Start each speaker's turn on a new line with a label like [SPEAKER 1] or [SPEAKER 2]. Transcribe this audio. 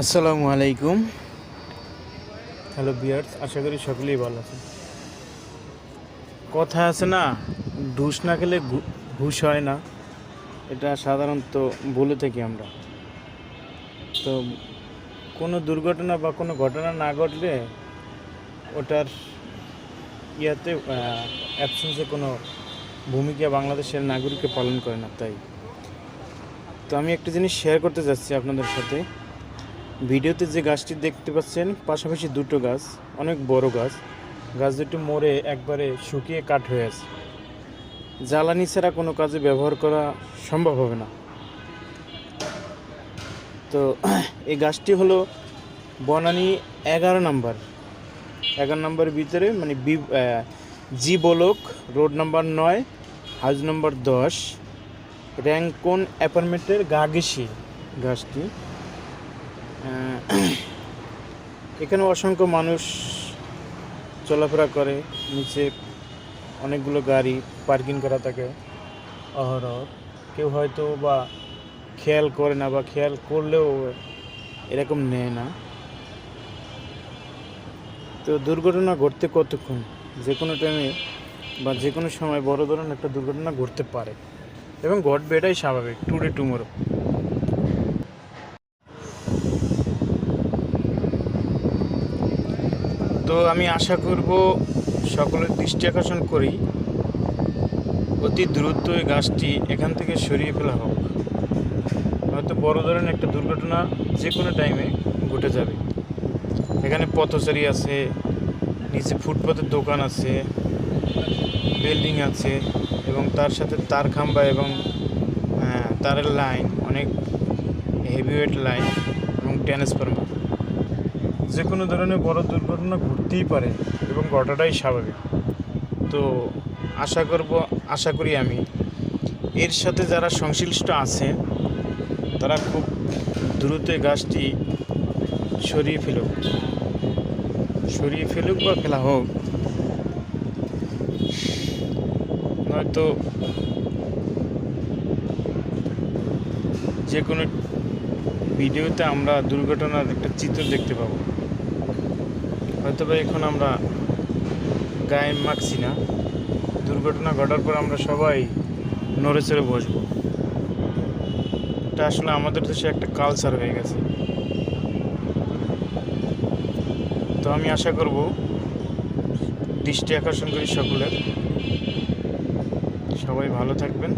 [SPEAKER 1] আসসালামু আলাইকুম। Hello viewers, আশা করি সকলেই ভালো আছেন। কথা আছে না, ঢুস না খেলে হুশ হয় না, এটা সাধারণত বলে থাকি আমরা। তো কোনো দুর্ঘটনা বা কোনো ঘটনা না ঘটলে ওটার ইয়াতে অ্যাবসেন্সে কোনো ভূমিকা বাংলাদেশের নাগরিককে পালন করে না। তাই তো আমি একটা জিনিস শেয়ার করতে যাচ্ছি আপনাদের সাথে। ভিডিওতে যে গাছটি দেখতে পাচ্ছেন, পাশাপাশি দুটো গাছ, অনেক বড় গাছ। গাছ দুটো মরে একবারে শুকিয়ে কাঠ হয়ে আছে। জ্বালানি ছাড়া কোনো কাজে ব্যবহার করা সম্ভব হবে না। তো এই গাছটি হলো বনানী 11 নম্বরের ভিতরে, মানে G block road number 9, house number 10, র্যাঙ্কন অ্যাপার্টমেন্টের গা ঘেঁষি গাছটি। এখানে অসংখ্য মানুষ চলাফেরা করে, নিচে অনেকগুলো গাড়ি পার্কিং করা থাকে অহরহ। কেউ হয়তো বা খেয়াল করে না, বা খেয়াল করলেও এরকম নেয় না। তো দুর্ঘটনা ঘটতে কতক্ষণ, যে কোনো টাইমে বা যে কোনো সময় বড় ধরনের একটা দুর্ঘটনা ঘটতে পারে এবং ঘটবে, এটাই স্বাভাবিক, টুডে টুমোরো। তো আমি আশা করব সকলের দৃষ্টি আকর্ষণ করি অতি দ্রুত এই গাছটি এখান থেকে সরিয়ে ফেলা হোক। হয়তো বড় ধরনের একটা দুর্ঘটনা যে কোনো টাইমে ঘটে যাবে। এখানে পথচারী আছে, নিচে ফুটপাতের দোকান আছে, বিল্ডিং আছে, এবং তার সাথে তার খাম্বা এবং তারের লাইন, অনেক হেভিওয়েট লাইন এবং ট্রান্সফরমার। যে কোনো ধরনের বড় দুর্ঘটনা ঘটতেই পারে এবং ঘটাটাই স্বাভাবিক। তো আশা করি আমি এর সাথে যারা সংশ্লিষ্ট আছে তারা খুব দ্রুত গাছটি সরিয়ে ফেলুক বা ফেলা হোক। নয়তো যে কোনো ভিডিওতে আমরা দুর্ঘটনার একটা চিত্র দেখতে পাবো। হয়তো বা এখন আমরা গায়ে মাখছি না, দুর্ঘটনা ঘটার পর আমরা সবাই নড়ে চড়ে বসবো। এটা আসলে আমাদের দেশে একটা কালচার হয়ে গেছে। তো আমি আশা করব, দৃষ্টি আকর্ষণ করি সকলের, সবাই ভালো থাকবেন।